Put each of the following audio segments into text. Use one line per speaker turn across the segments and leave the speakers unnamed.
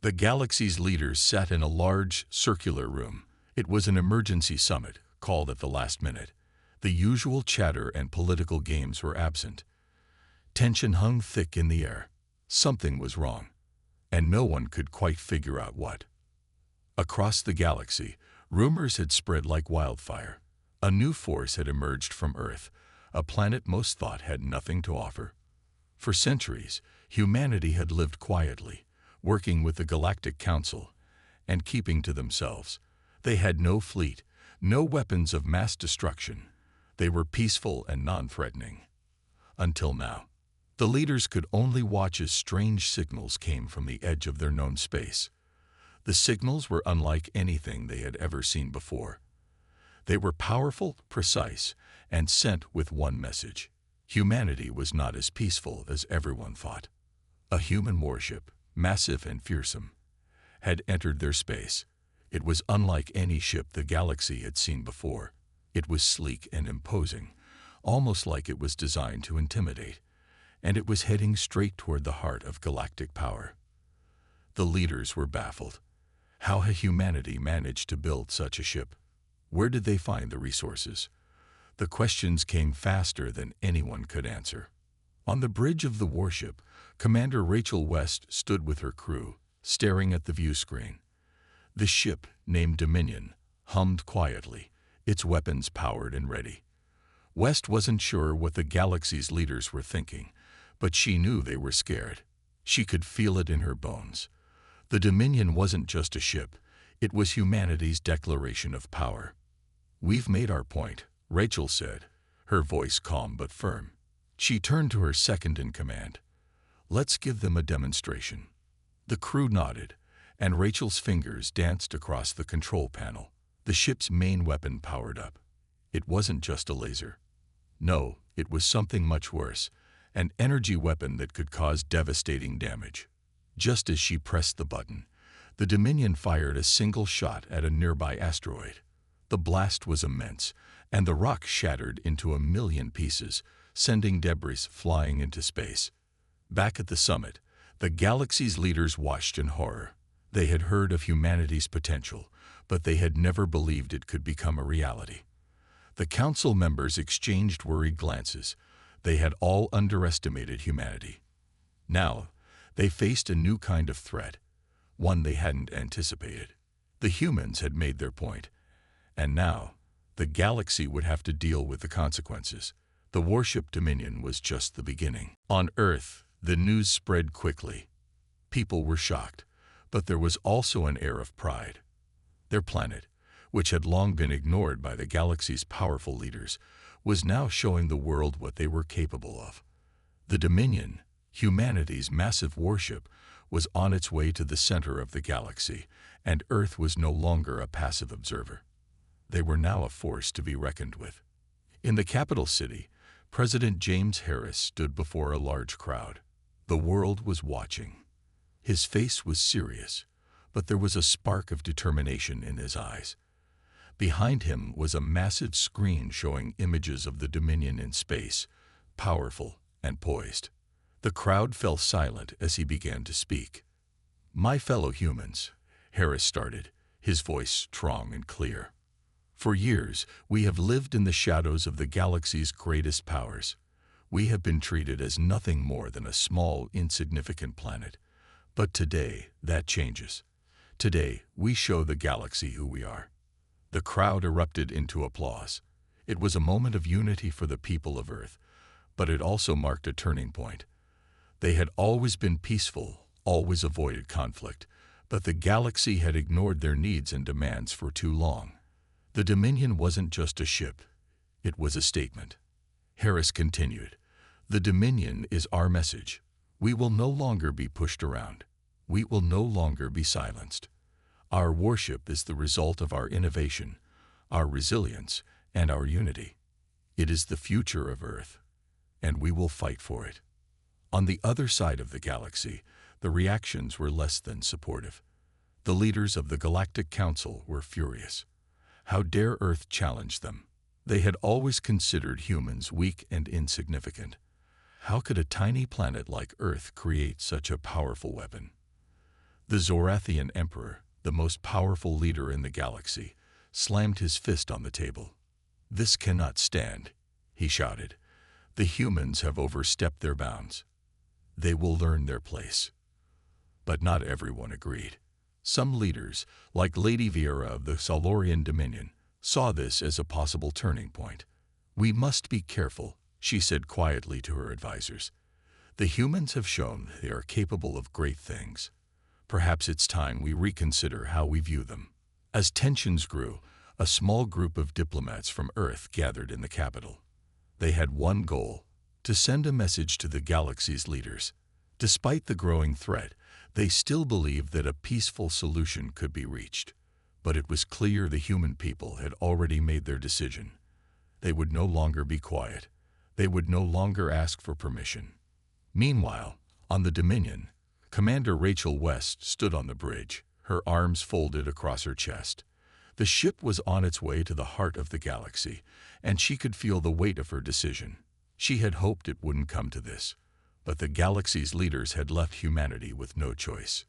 The galaxy's leaders sat in a large, circular room. It was an emergency summit, called at the last minute. The usual chatter and political games were absent. Tension hung thick in the air. Something was wrong, and no one could quite figure out what. Across the galaxy, rumors had spread like wildfire. A new force had emerged from Earth, a planet most thought had nothing to offer. For centuries, humanity had lived quietly, working with the Galactic Council and keeping to themselves. They had no fleet, no weapons of mass destruction. They were peaceful and non-threatening. Until now, the leaders could only watch as strange signals came from the edge of their known space. The signals were unlike anything they had ever seen before. They were powerful, precise, and sent with one message. Humanity was not as peaceful as everyone thought. A human warship, massive and fearsome, had entered their space. It was unlike any ship the galaxy had seen before. It was sleek and imposing, almost like it was designed to intimidate, and it was heading straight toward the heart of galactic power. The leaders were baffled. How had humanity managed to build such a ship? Where did they find the resources? The questions came faster than anyone could answer. On the bridge of the warship, Commander Rachel West stood with her crew, staring at the view screen. The ship, named Dominion, hummed quietly, its weapons powered and ready. West wasn't sure what the galaxy's leaders were thinking, but she knew they were scared. She could feel it in her bones. The Dominion wasn't just a ship, it was humanity's declaration of power. "We've made our point," Rachel said, her voice calm but firm. She turned to her second-in-command. "Let's give them a demonstration." The crew nodded, and Rachel's fingers danced across the control panel. The ship's main weapon powered up. It wasn't just a laser. No, it was something much worse, an energy weapon that could cause devastating damage. Just as she pressed the button, the Dominion fired a single shot at a nearby asteroid. The blast was immense, and the rock shattered into a million pieces, sending debris flying into space. Back at the summit, the galaxy's leaders watched in horror. They had heard of humanity's potential, but they had never believed it could become a reality. The council members exchanged worried glances. They had all underestimated humanity. Now, they faced a new kind of threat, one they hadn't anticipated. The humans had made their point, and now, the galaxy would have to deal with the consequences. The warship Dominion was just the beginning. On Earth, the news spread quickly. People were shocked, but there was also an air of pride. Their planet, which had long been ignored by the galaxy's powerful leaders, was now showing the world what they were capable of. The Dominion, humanity's massive warship, was on its way to the center of the galaxy, and Earth was no longer a passive observer. They were now a force to be reckoned with. In the capital city, President James Harris stood before a large crowd. The world was watching. His face was serious, but there was a spark of determination in his eyes. Behind him was a massive screen showing images of the Dominion in space, powerful and poised. The crowd fell silent as he began to speak. "My fellow humans," Harris started, his voice strong and clear. "For years, we have lived in the shadows of the galaxy's greatest powers. We have been treated as nothing more than a small, insignificant planet. But today, that changes. Today, we show the galaxy who we are." The crowd erupted into applause. It was a moment of unity for the people of Earth, but it also marked a turning point. They had always been peaceful, always avoided conflict, but the galaxy had ignored their needs and demands for too long. The Dominion wasn't just a ship, it was a statement. Harris continued, "The Dominion is our message. We will no longer be pushed around. We will no longer be silenced. Our warship is the result of our innovation, our resilience, and our unity. It is the future of Earth, and we will fight for it." On the other side of the galaxy, the reactions were less than supportive. The leaders of the Galactic Council were furious. How dare Earth challenge them? They had always considered humans weak and insignificant. How could a tiny planet like Earth create such a powerful weapon? The Zorathian Emperor, the most powerful leader in the galaxy, slammed his fist on the table. "This cannot stand," he shouted. "The humans have overstepped their bounds. They will learn their place." But not everyone agreed. Some leaders, like Lady Viera of the Solorian Dominion, saw this as a possible turning point. "We must be careful," she said quietly to her advisors. "The humans have shown they are capable of great things. Perhaps it's time we reconsider how we view them." As tensions grew, a small group of diplomats from Earth gathered in the capital. They had one goal: to send a message to the galaxy's leaders. Despite the growing threat, they still believed that a peaceful solution could be reached. But it was clear the human people had already made their decision. They would no longer be quiet. They would no longer ask for permission. Meanwhile, on the Dominion, Commander Rachel West stood on the bridge, her arms folded across her chest. The ship was on its way to the heart of the galaxy, and she could feel the weight of her decision. She had hoped it wouldn't come to this, but the galaxy's leaders had left humanity with no choice.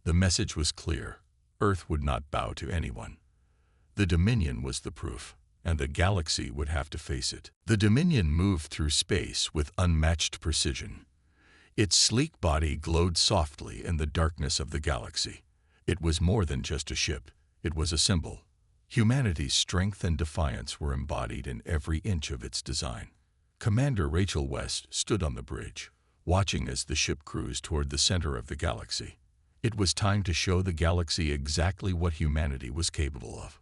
The message was clear: Earth would not bow to anyone. The Dominion was the proof, and the galaxy would have to face it. The Dominion moved through space with unmatched precision. Its sleek body glowed softly in the darkness of the galaxy. It was more than just a ship. It was a symbol. Humanity's strength and defiance were embodied in every inch of its design. Commander Rachel West stood on the bridge, watching as the ship cruised toward the center of the galaxy. It was time to show the galaxy exactly what humanity was capable of.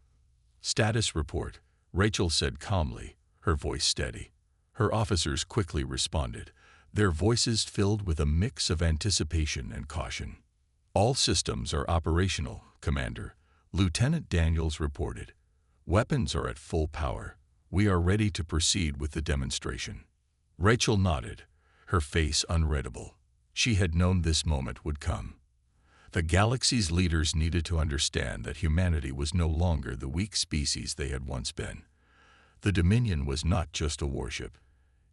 "Status report," Rachel said calmly, her voice steady. Her officers quickly responded, their voices filled with a mix of anticipation and caution. "All systems are operational, Commander," Lieutenant Daniels reported. "Weapons are at full power. We are ready to proceed with the demonstration." Rachel nodded, her face unreadable. She had known this moment would come. The galaxy's leaders needed to understand that humanity was no longer the weak species they had once been. The Dominion was not just a warship.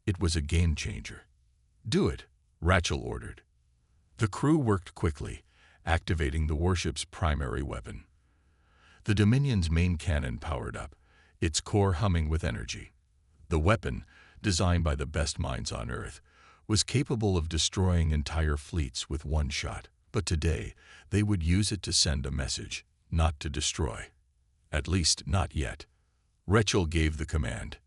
It was a game changer. "Do it," Rachel ordered. The crew worked quickly, activating the warship's primary weapon. The Dominion's main cannon powered up, its core humming with energy. The weapon, designed by the best minds on Earth, was capable of destroying entire fleets with one shot. But today, they would use it to send a message, not to destroy. At least, not yet. Rachel gave the command.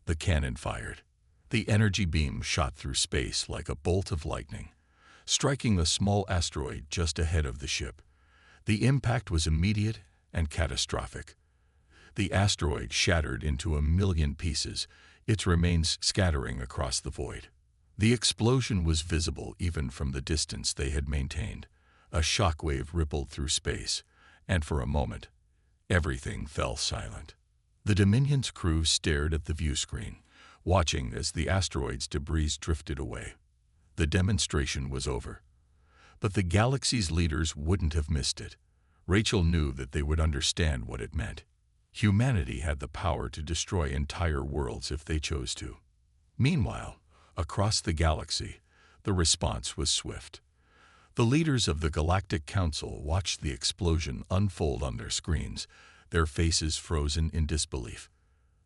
The cannon fired. The energy beam shot through space like a bolt of lightning, striking a small asteroid just ahead of the ship. The impact was immediate and catastrophic. The asteroid shattered into 1,000,000 pieces, its remains scattering across the void. The explosion was visible even from the distance they had maintained. A shockwave rippled through space, and for a moment, everything fell silent. The Dominion's crew stared at the view screen, watching as the asteroid's debris drifted away. The demonstration was over. But the galaxy's leaders wouldn't have missed it. Rachel knew that they would understand what it meant. Humanity had the power to destroy entire worlds if they chose to. Meanwhile, across the galaxy, the response was swift. The leaders of the Galactic Council watched the explosion unfold on their screens, their faces frozen in disbelief.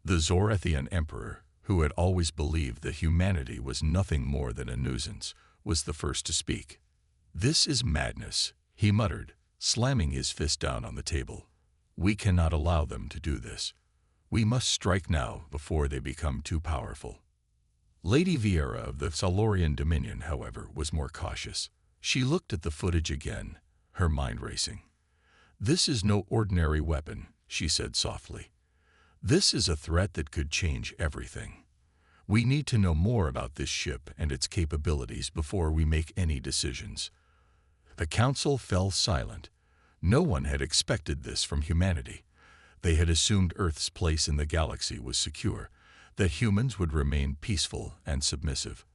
The Zorathian Emperor, who had always believed that humanity was nothing more than a nuisance, was the first to speak. "This is madness," he muttered, slamming his fist down on the table. "We cannot allow them to do this. We must strike now before they become too powerful." Lady Viera of the Solorian Dominion, however, was more cautious. She looked at the footage again, her mind racing. "This is no ordinary weapon," she said softly. "This is a threat that could change everything. We need to know more about this ship and its capabilities before we make any decisions." The council fell silent. No one had expected this from humanity. They had assumed Earth's place in the galaxy was secure, that humans would remain peaceful and submissive.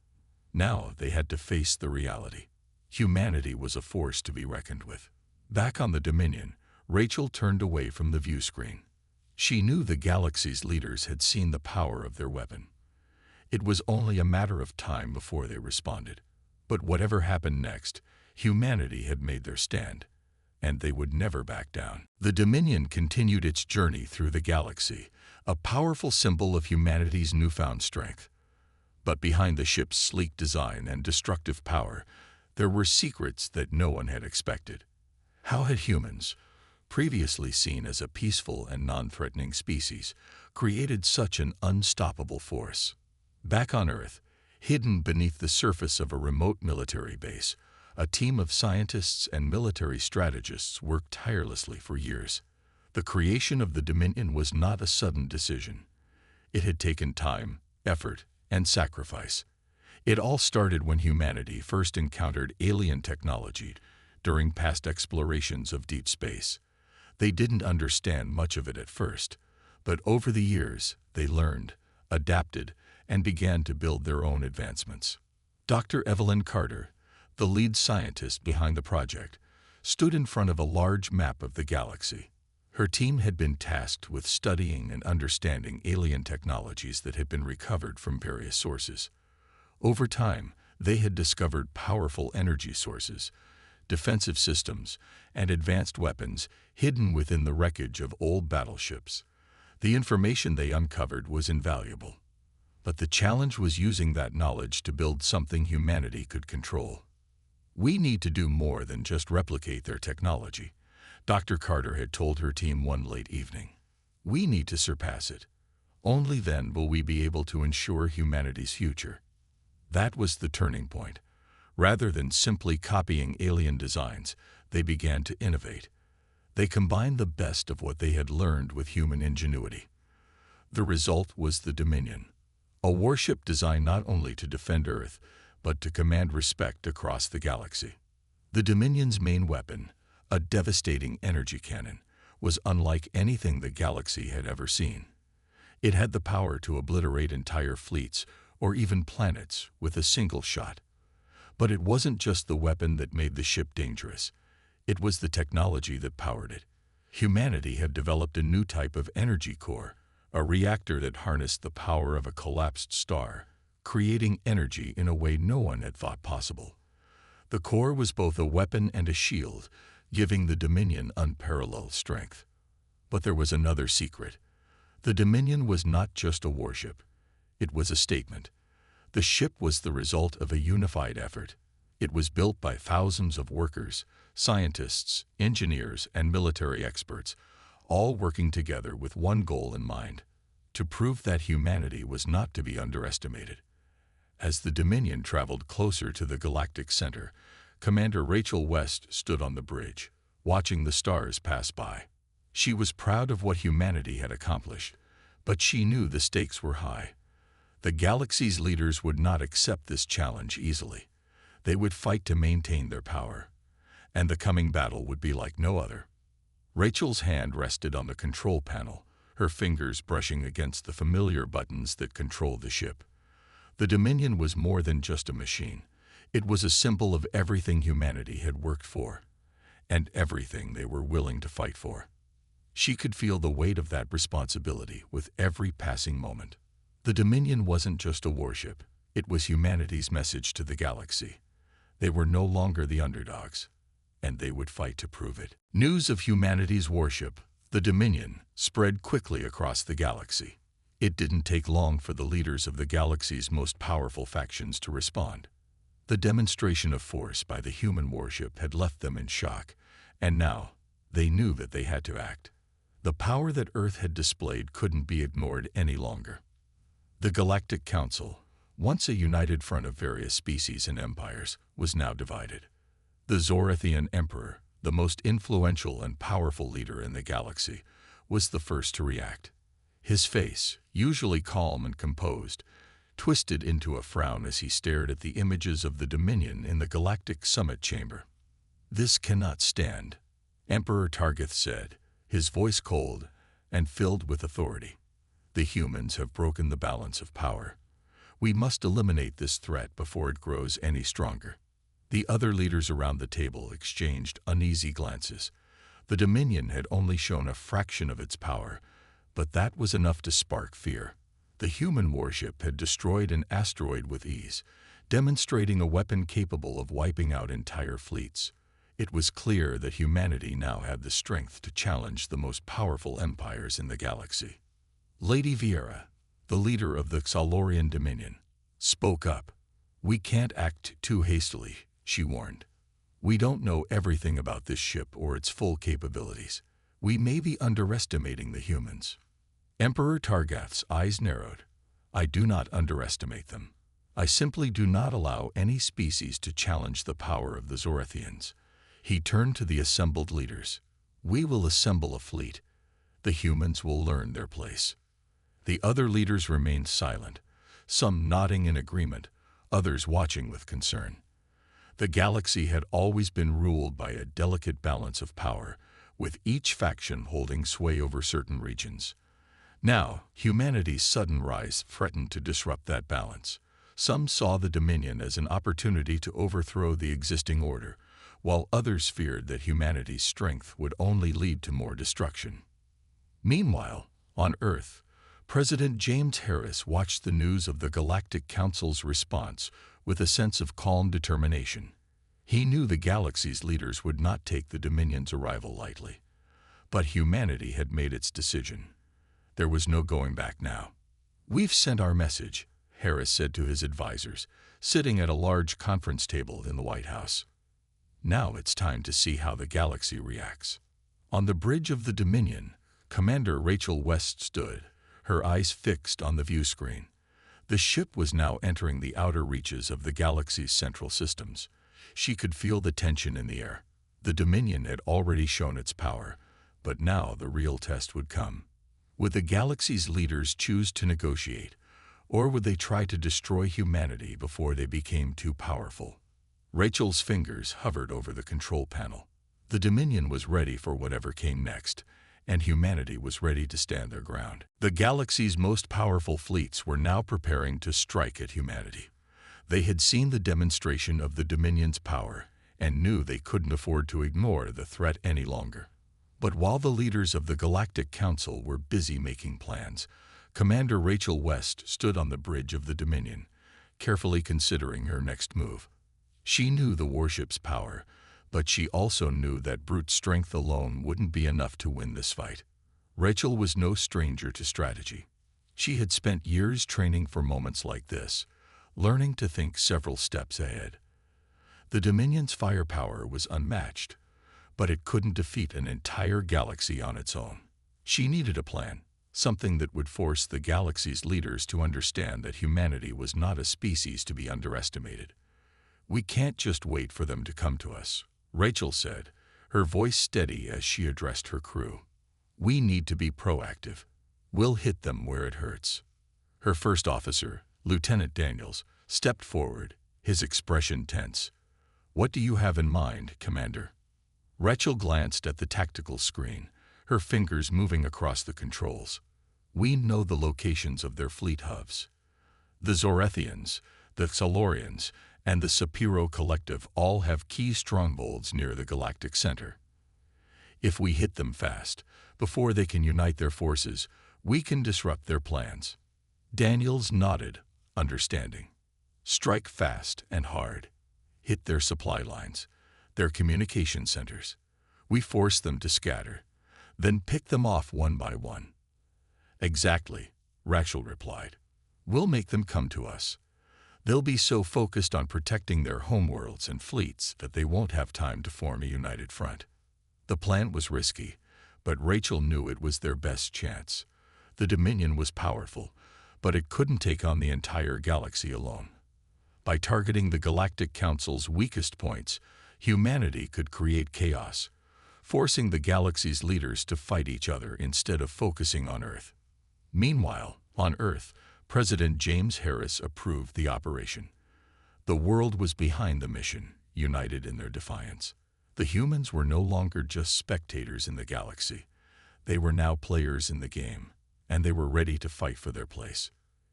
Now they had to face the reality. Humanity was a force to be reckoned with. Back on the Dominion, Rachel turned away from the view screen. She knew the galaxy's leaders had seen the power of their weapon. It was only a matter of time before they responded. But whatever happened next, humanity had made their stand. and they would never back down. The Dominion continued its journey through the galaxy, a powerful symbol of humanity's newfound strength. But behind the ship's sleek design and destructive power, there were secrets that no one had expected. How had humans, previously seen as a peaceful and non-threatening species, created such an unstoppable force? Back on Earth, hidden beneath the surface of a remote military base, a team of scientists and military strategists worked tirelessly for years. The creation of the Dominion was not a sudden decision. It had taken time, effort, and sacrifice. It all started when humanity first encountered alien technology during past explorations of deep space. They didn't understand much of it at first, but over the years they learned, adapted, and began to build their own advancements. Dr. Evelyn Carter, the lead scientist behind the project, stood in front of a large map of the galaxy. Her team had been tasked with studying and understanding alien technologies that had been recovered from various sources. Over time, they had discovered powerful energy sources, defensive systems, and advanced weapons hidden within the wreckage of old battleships. The information they uncovered was invaluable, but the challenge was using that knowledge to build something humanity could control. "We need to do more than just replicate their technology," Dr. Carter had told her team one late evening. "We need to surpass it. Only then will we be able to ensure humanity's future." That was the turning point. Rather than simply copying alien designs, they began to innovate. They combined the best of what they had learned with human ingenuity. The result was the Dominion, a warship designed not only to defend Earth, but to command respect across the galaxy. The Dominion's main weapon, a devastating energy cannon, was unlike anything the galaxy had ever seen. It had the power to obliterate entire fleets or even planets with a single shot. But it wasn't just the weapon that made the ship dangerous. It was the technology that powered it. Humanity had developed a new type of energy core, a reactor that harnessed the power of a collapsed star, creating energy in a way no one had thought possible. The core was both a weapon and a shield, giving the Dominion unparalleled strength. But there was another secret. The Dominion was not just a warship. It was a statement. The ship was the result of a unified effort. It was built by thousands of workers, scientists, engineers, and military experts, all working together with one goal in mind: to prove that humanity was not to be underestimated. As the Dominion traveled closer to the galactic center, Commander Rachel West stood on the bridge, watching the stars pass by. She was proud of what humanity had accomplished, but she knew the stakes were high. The galaxy's leaders would not accept this challenge easily. They would fight to maintain their power, and the coming battle would be like no other. Rachel's hand rested on the control panel, her fingers brushing against the familiar buttons that controlled the ship. The Dominion was more than just a machine. It was a symbol of everything humanity had worked for, and everything they were willing to fight for. She could feel the weight of that responsibility with every passing moment. The Dominion wasn't just a warship. It was humanity's message to the galaxy. They were no longer the underdogs, and they would fight to prove it. News of humanity's warship, the Dominion, spread quickly across the galaxy. It didn't take long for the leaders of the galaxy's most powerful factions to respond. The demonstration of force by the human warship had left them in shock, and now they knew that they had to act. The power that Earth had displayed couldn't be ignored any longer. The Galactic Council, once a united front of various species and empires, was now divided. The Zorathian Emperor, the most influential and powerful leader in the galaxy, was the first to react. His face, usually calm and composed, twisted into a frown as he stared at the images of the Dominion in the Galactic Summit Chamber. "This cannot stand," Emperor Targeth said, his voice cold and filled with authority. "The humans have broken the balance of power. We must eliminate this threat before it grows any stronger." The other leaders around the table exchanged uneasy glances. The Dominion had only shown a fraction of its power, but that was enough to spark fear. The human warship had destroyed an asteroid with ease, demonstrating a weapon capable of wiping out entire fleets. It was clear that humanity now had the strength to challenge the most powerful empires in the galaxy. Lady Viera, the leader of the Xalorian Dominion, spoke up. "We can't act too hastily," she warned. "We don't know everything about this ship or its full capabilities. We may be underestimating the humans." Emperor Targath's eyes narrowed. "I do not underestimate them. I simply do not allow any species to challenge the power of the Zorathians." He turned to the assembled leaders. "We will assemble a fleet. The humans will learn their place." The other leaders remained silent, some nodding in agreement, others watching with concern. The galaxy had always been ruled by a delicate balance of power, with each faction holding sway over certain regions. Now, humanity's sudden rise threatened to disrupt that balance. Some saw the Dominion as an opportunity to overthrow the existing order, while others feared that humanity's strength would only lead to more destruction. Meanwhile, on Earth, President James Harris watched the news of the Galactic Council's response with a sense of calm determination. He knew the galaxy's leaders would not take the Dominion's arrival lightly. But humanity had made its decision. There was no going back now. "We've sent our message," Harris said to his advisors, sitting at a large conference table in the White House. "Now it's time to see how the galaxy reacts." On the bridge of the Dominion, Commander Rachel West stood, her eyes fixed on the view screen. The ship was now entering the outer reaches of the galaxy's central systems. She could feel the tension in the air. The Dominion had already shown its power, but now the real test would come. Would the galaxy's leaders choose to negotiate, or would they try to destroy humanity before they became too powerful? Rachel's fingers hovered over the control panel. The Dominion was ready for whatever came next, and humanity was ready to stand their ground. The galaxy's most powerful fleets were now preparing to strike at humanity. They had seen the demonstration of the Dominion's power and knew they couldn't afford to ignore the threat any longer. But while the leaders of the Galactic Council were busy making plans, Commander Rachel West stood on the bridge of the Dominion, carefully considering her next move. She knew the warship's power, but she also knew that brute strength alone wouldn't be enough to win this fight. Rachel was no stranger to strategy. She had spent years training for moments like this, learning to think several steps ahead. The Dominion's firepower was unmatched, but it couldn't defeat an entire galaxy on its own. She needed a plan, something that would force the galaxy's leaders to understand that humanity was not a species to be underestimated. "We can't just wait for them to come to us," Rachel said, her voice steady as she addressed her crew. "We need to be proactive. We'll hit them where it hurts." Her first officer, Lieutenant Daniels, stepped forward, his expression tense. "What do you have in mind, Commander?" Rachel glanced at the tactical screen, her fingers moving across the controls. "We know the locations of their fleet hubs. The Zorathians, the Xalorians, and the Sapiro Collective all have key strongholds near the galactic center. If we hit them fast, before they can unite their forces, we can disrupt their plans." Daniels nodded, understanding. "Strike fast and hard. Hit their supply lines, their communication centers. We force them to scatter, then pick them off one by one." "Exactly," Rachel replied. "We'll make them come to us. They'll be so focused on protecting their homeworlds and fleets that they won't have time to form a united front." The plan was risky, but Rachel knew it was their best chance. The Dominion was powerful, but it couldn't take on the entire galaxy alone. By targeting the Galactic Council's weakest points, humanity could create chaos, forcing the galaxy's leaders to fight each other instead of focusing on Earth. Meanwhile, on Earth, President James Harris approved the operation. The world was behind the mission, united in their defiance. The humans were no longer just spectators in the galaxy. They were now players in the game, and they were ready to fight for their place.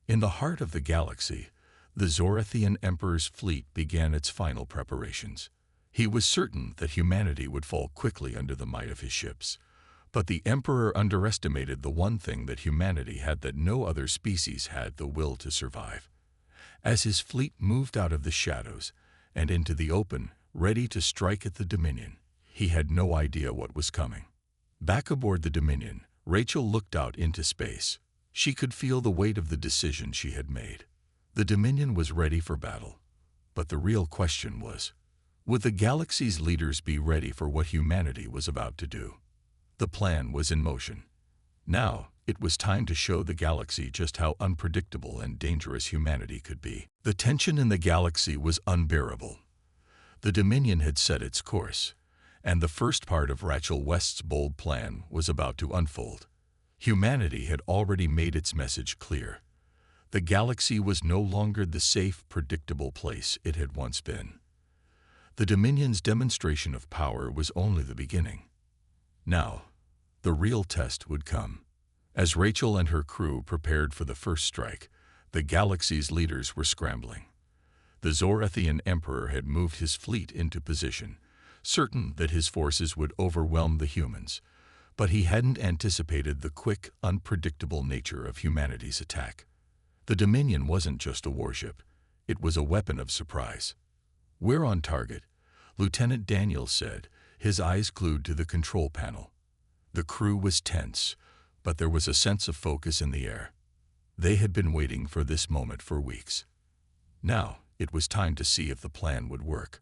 In the heart of the galaxy, the Zorathian Emperor's fleet began its final preparations. He was certain that humanity would fall quickly under the might of his ships. But the Emperor underestimated the one thing that humanity had that no other species had: the will to survive. As his fleet moved out of the shadows and into the open, ready to strike at the Dominion. He had no idea what was coming. Back aboard the Dominion, Rachel looked out into space. She could feel the weight of the decision she had made. The Dominion was ready for battle. But the real question was, would the galaxy's leaders be ready for what humanity was about to do? The plan was in motion. Now, it was time to show the galaxy just how unpredictable and dangerous humanity could be. The tension in the galaxy was unbearable. The Dominion had set its course, and the first part of Rachel West's bold plan was about to unfold. Humanity had already made its message clear. The galaxy was no longer the safe, predictable place it had once been. The Dominion's demonstration of power was only the beginning. Now, the real test would come. As Rachel and her crew prepared for the first strike, the galaxy's leaders were scrambling. The Zorathian Emperor had moved his fleet into position, certain that his forces would overwhelm the humans, but he hadn't anticipated the quick, unpredictable nature of humanity's attack. The Dominion wasn't just a warship, it was a weapon of surprise. "We're on target," Lieutenant Daniels said, his eyes glued to the control panel. The crew was tense, but there was a sense of focus in the air. They had been waiting for this moment for weeks. Now, it was time to see if the plan would work.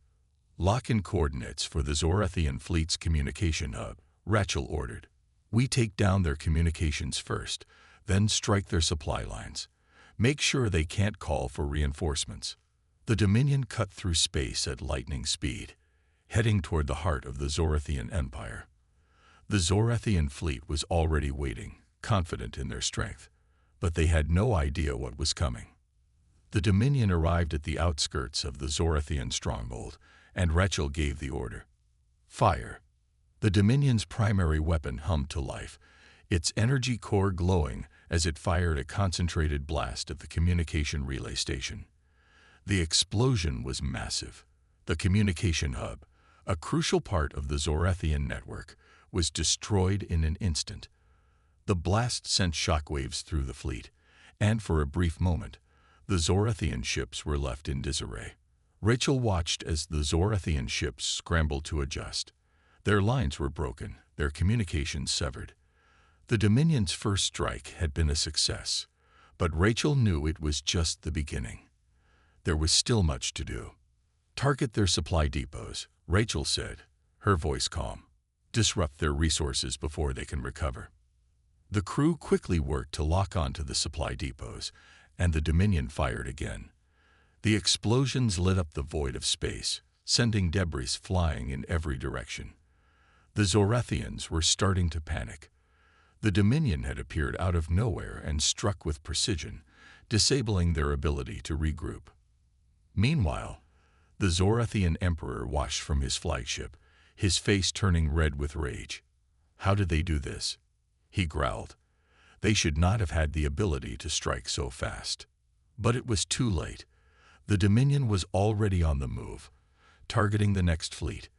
"Lock in coordinates for the Zorathian fleet's communication hub," Rachel ordered. "We take down their communications first, then strike their supply lines. Make sure they can't call for reinforcements." The Dominion cut through space at lightning speed, heading toward the heart of the Zorathian Empire. The Zorathian fleet was already waiting, confident in their strength, but they had no idea what was coming. The Dominion arrived at the outskirts of the Zorathian stronghold, and Rachel gave the order. "Fire." The Dominion's primary weapon hummed to life, its energy core glowing as it fired a concentrated blast at the communication relay station. The explosion was massive. The communication hub, a crucial part of the Zorathian network, was destroyed in an instant. The blast sent shockwaves through the fleet, and for a brief moment, the Zorathian ships were left in disarray. Rachel watched as the Zorathian ships scrambled to adjust. Their lines were broken, their communications severed. The Dominion's first strike had been a success, but Rachel knew it was just the beginning. There was still much to do. "Target their supply depots," Rachel said, her voice calm. "Disrupt their resources before they can recover." The crew quickly worked to lock onto the supply depots, and the Dominion fired again. The explosions lit up the void of space, sending debris flying in every direction. The Zorathians were starting to panic. The Dominion had appeared out of nowhere and struck with precision, disabling their ability to regroup. Meanwhile, the Zorathian Emperor watched from his flagship, his face turning red with rage. "How did they do this?" he growled. "They should not have had the ability to strike so fast." But it was too late. The Dominion was already on the move, targeting the next fleet.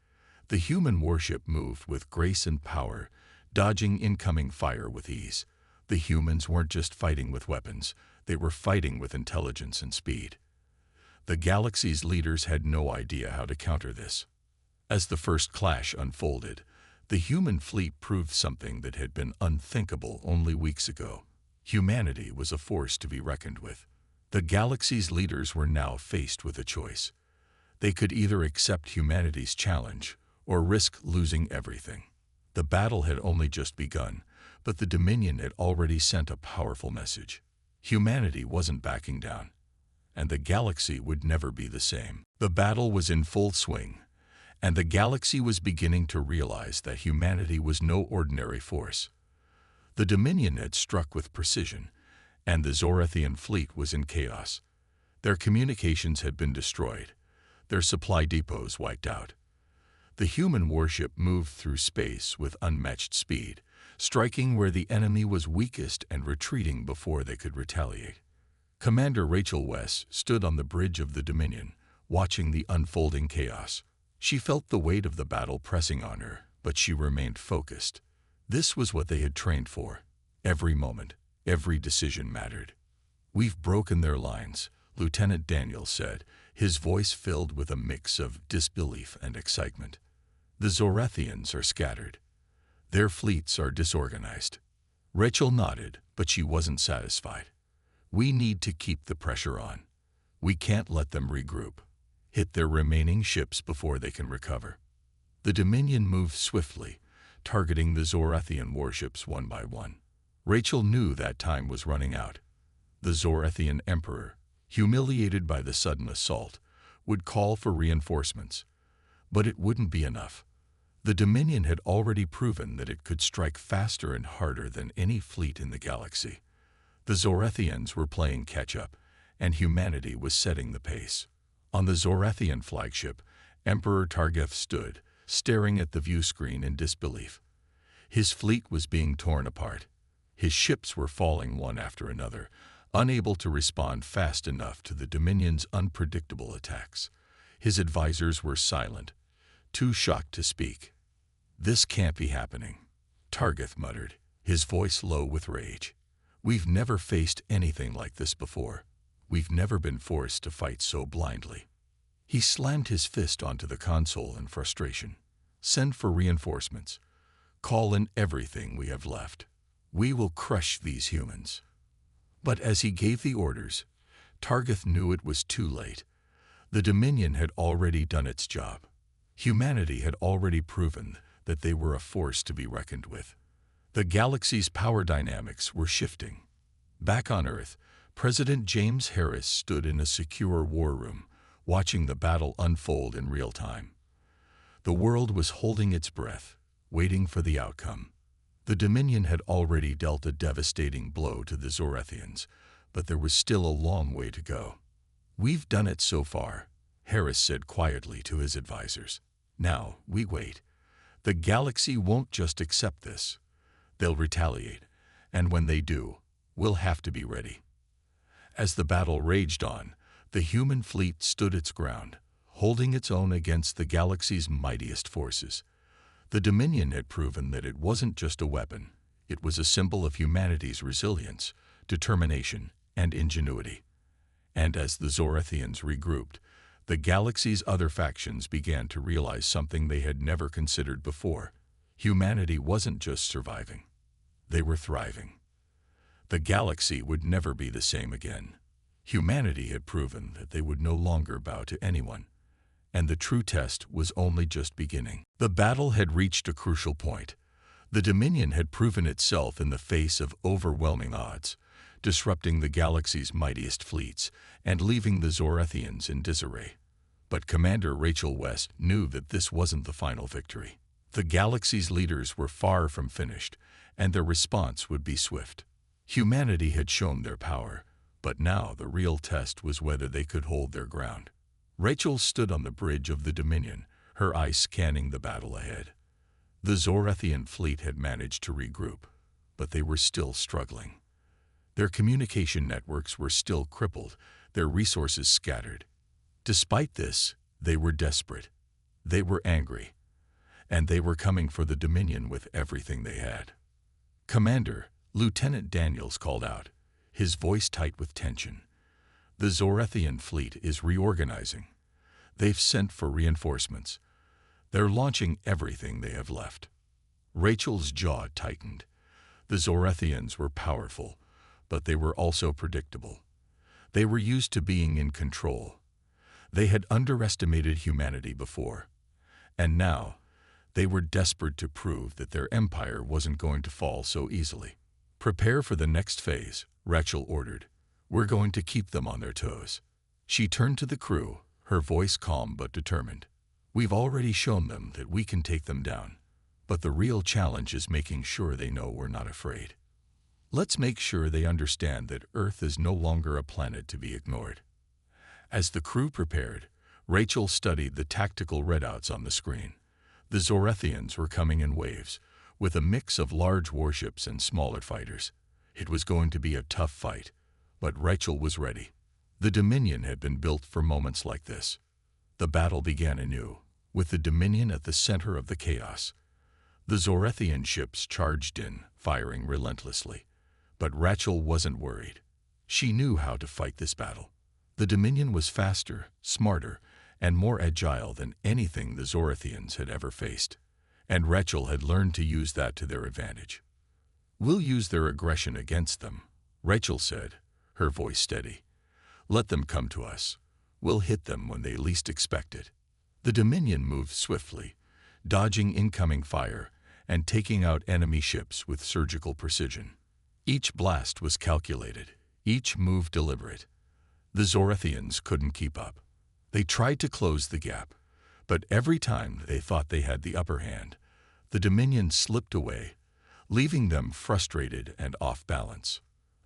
The human warship moved with grace and power, dodging incoming fire with ease. The humans weren't just fighting with weapons, they were fighting with intelligence and speed. The galaxy's leaders had no idea how to counter this. As the first clash unfolded, the human fleet proved something that had been unthinkable only weeks ago. Humanity was a force to be reckoned with. The galaxy's leaders were now faced with a choice. They could either accept humanity's challenge or risk losing everything. The battle had only just begun, but the Dominion had already sent a powerful message. Humanity wasn't backing down, and the galaxy would never be the same. The battle was in full swing, and the galaxy was beginning to realize that humanity was no ordinary force. The Dominion had struck with precision, and the Zorathian fleet was in chaos. Their communications had been destroyed, their supply depots wiped out. The human warship moved through space with unmatched speed, striking where the enemy was weakest and retreating before they could retaliate. Commander Rachel West stood on the bridge of the Dominion, watching the unfolding chaos. She felt the weight of the battle pressing on her, but she remained focused. This was what they had trained for. Every moment, every decision mattered. "We've broken their lines. Lieutenant Daniels said, his voice filled with a mix of disbelief and excitement. "The Zorathians are scattered. Their fleets are disorganized." Rachel nodded, but she wasn't satisfied. "We need to keep the pressure on. We can't let them regroup. Hit their remaining ships before they can recover." The Dominion moved swiftly, targeting the Zorathian warships one by one. Rachel knew that time was running out. The Zorathian Emperor, humiliated by the sudden assault, would call for reinforcements. But it wouldn't be enough. The Dominion had already proven that it could strike faster and harder than any fleet in the galaxy. The Zorathians were playing catch-up, and humanity was setting the pace. On the Zorathian flagship, Emperor Targeth stood, staring at the view screen in disbelief. His fleet was being torn apart. His ships were falling one after another, unable to respond fast enough to the Dominion's unpredictable attacks. His advisors were silent, too shocked to speak. "This can't be happening," Targeth muttered, his voice low with rage. "We've never faced anything like this before. We've never been forced to fight so blindly." He slammed his fist onto the console in frustration. "Send for reinforcements. Call in everything we have left. We will crush these humans." But as he gave the orders, Targeth knew it was too late. The Dominion had already done its job. Humanity had already proven that they were a force to be reckoned with. The galaxy's power dynamics were shifting. Back on Earth, President James Harris stood in a secure war room, watching the battle unfold in real time. The world was holding its breath, waiting for the outcome. The Dominion had already dealt a devastating blow to the Zorathians, but there was still a long way to go. "We've done it so far," Harris said quietly to his advisors. "Now, we wait. The galaxy won't just accept this. They'll retaliate, and when they do, we'll have to be ready." As the battle raged on, the human fleet stood its ground, holding its own against the galaxy's mightiest forces. The Dominion had proven that it wasn't just a weapon. It was a symbol of humanity's resilience, determination, and ingenuity. And as the Zorathians regrouped, the galaxy's other factions began to realize something they had never considered before. Humanity wasn't just surviving. They were thriving. The galaxy would never be the same again. Humanity had proven that they would no longer bow to anyone. And the true test was only just beginning. The battle had reached a crucial point. The Dominion had proven itself in the face of overwhelming odds, disrupting the galaxy's mightiest fleets and leaving the Zorathians in disarray. But Commander Rachel West knew that this wasn't the final victory. The galaxy's leaders were far from finished, and their response would be swift. Humanity had shown their power, but now the real test was whether they could hold their ground. Rachel stood on the bridge of the Dominion, her eyes scanning the battle ahead. The Zorathian fleet had managed to regroup, but they were still struggling. Their communication networks were still crippled, their resources scattered. Despite this, they were desperate. They were angry. And they were coming for the Dominion with everything they had. "Commander," Lieutenant Daniels called out, his voice tight with tension. "The Zorathian fleet is reorganizing. They've sent for reinforcements. They're launching everything they have left." Rachel's jaw tightened. The Zorathians were powerful, but they were also predictable. They were used to being in control. They had underestimated humanity before. And now, they were desperate to prove that their empire wasn't going to fall so easily. "Prepare for the next phase," Rachel ordered. "We're going to keep them on their toes." She turned to the crew, her voice calm but determined. "We've already shown them that we can take them down, but the real challenge is making sure they know we're not afraid. Let's make sure they understand that Earth is no longer a planet to be ignored." As the crew prepared, Rachel studied the tactical readouts on the screen. The Zorathians were coming in waves, with a mix of large warships and smaller fighters. It was going to be a tough fight, but Rachel was ready. The Dominion had been built for moments like this. The battle began anew, with the Dominion at the center of the chaos. The Zorathian ships charged in, firing relentlessly. But Rachel wasn't worried. She knew how to fight this battle. The Dominion was faster, smarter, and more agile than anything the Zorathians had ever faced, and Rachel had learned to use that to their advantage. "We'll use their aggression against them," Rachel said, her voice steady. "Let them come to us. We'll hit them when they least expect it." The Dominion moved swiftly, dodging incoming fire and taking out enemy ships with surgical precision. Each blast was calculated, each move deliberate. The Zorathians couldn't keep up. They tried to close the gap, but every time they thought they had the upper hand, the Dominion slipped away, leaving them frustrated and off balance.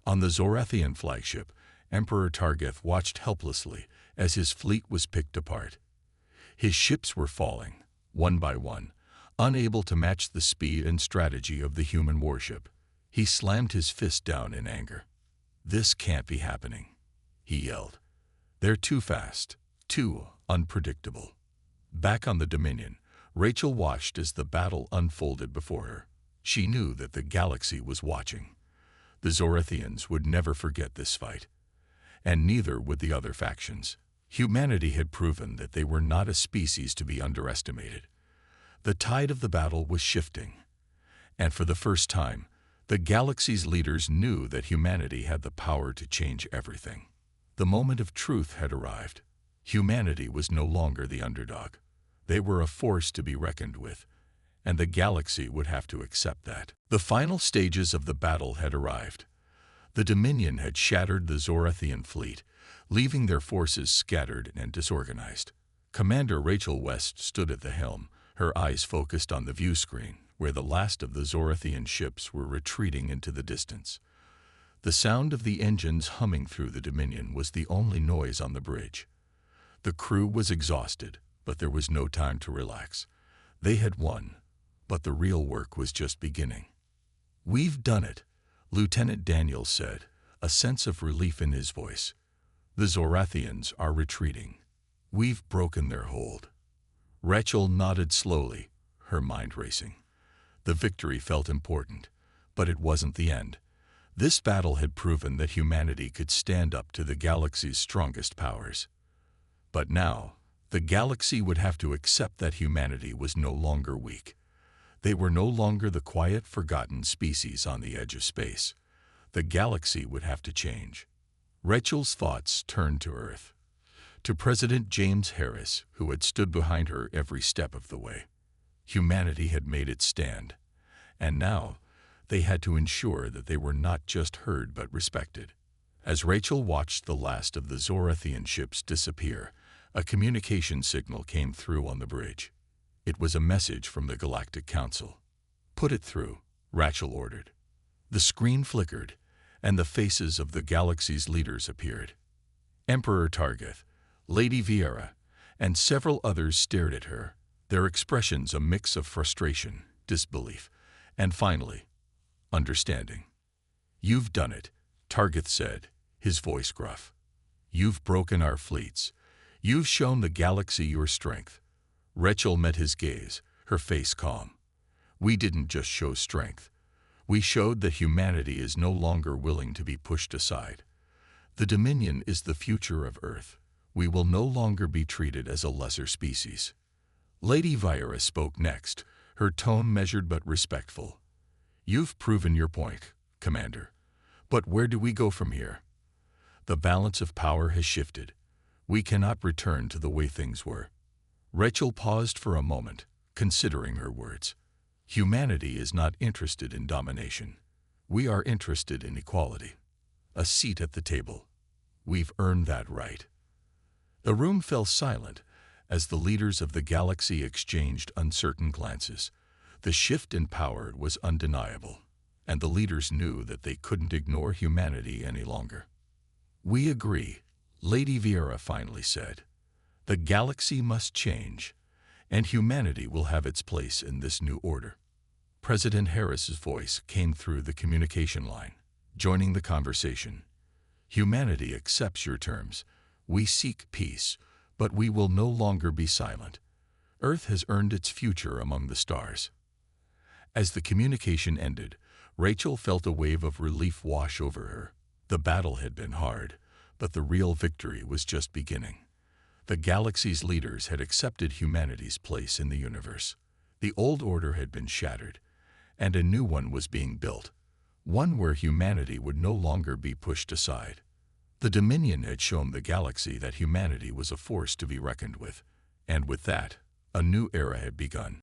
On the Zorathian flagship, Emperor Targeth watched helplessly as his fleet was picked apart. His ships were falling, one by one, unable to match the speed and strategy of the human warship. He slammed his fist down in anger. "This can't be happening," he yelled. "They're too fast, too unpredictable." Back on the Dominion, Rachel watched as the battle unfolded before her. She knew that the galaxy was watching. The Zorathians would never forget this fight, and neither would the other factions. Humanity had proven that they were not a species to be underestimated. The tide of the battle was shifting, and for the first time, the galaxy's leaders knew that humanity had the power to change everything. The moment of truth had arrived. Humanity was no longer the underdog. They were a force to be reckoned with, and the galaxy would have to accept that. The final stages of the battle had arrived. The Dominion had shattered the Zorathian fleet, leaving their forces scattered and disorganized. Commander Rachel West stood at the helm, her eyes focused on the view screen, where the last of the Zorathian ships were retreating into the distance. The sound of the engines humming through the Dominion was the only noise on the bridge. The crew was exhausted, but there was no time to relax. They had won, but the real work was just beginning. "We've done it," Lieutenant Daniels said, a sense of relief in his voice. "The Zorathians are retreating. We've broken their hold." Rachel nodded slowly, her mind racing. The victory felt important, but it wasn't the end. This battle had proven that humanity could stand up to the galaxy's strongest powers. But now, the galaxy would have to accept that humanity was no longer weak. They were no longer the quiet, forgotten species on the edge of space. The galaxy would have to change. Rachel's thoughts turned to Earth, to President James Harris, who had stood behind her every step of the way. Humanity had made its stand, and now they had to ensure that they were not just heard but respected. As Rachel watched the last of the Zorathian ships disappear, a communication signal came through on the bridge. It was a message from the Galactic Council. "Put it through," Rachel ordered. The screen flickered, and the faces of the galaxy's leaders appeared. Emperor Targeth, Lady Viera, and several others stared at her, their expressions a mix of frustration, disbelief, and finally, understanding. "You've done it," Targeth said, his voice gruff. "You've broken our fleets. You've shown the galaxy your strength." Rachel met his gaze, her face calm. "We didn't just show strength. We showed that humanity is no longer willing to be pushed aside. The Dominion is the future of Earth. We will no longer be treated as a lesser species." Lady Viera spoke next, her tone measured but respectful. "You've proven your point, Commander. But where do we go from here? The balance of power has shifted. We cannot return to the way things were." Rachel paused for a moment, considering her words. "Humanity is not interested in domination. We are interested in equality. A seat at the table. We've earned that right." The room fell silent as the leaders of the galaxy exchanged uncertain glances. The shift in power was undeniable, and the leaders knew that they couldn't ignore humanity any longer. "We agree," Lady Viera finally said. "The galaxy must change, and humanity will have its place in this new order." President Harris's voice came through the communication line, joining the conversation. "Humanity accepts your terms. We seek peace, but we will no longer be silent. Earth has earned its future among the stars." As the communication ended, Rachel felt a wave of relief wash over her. The battle had been hard, But the real victory was just beginning. The galaxy's leaders had accepted humanity's place in the universe. The old order had been shattered, and a new one was being built, one where humanity would no longer be pushed aside. The Dominion had shown the galaxy that humanity was a force to be reckoned with, and with that, a new era had begun.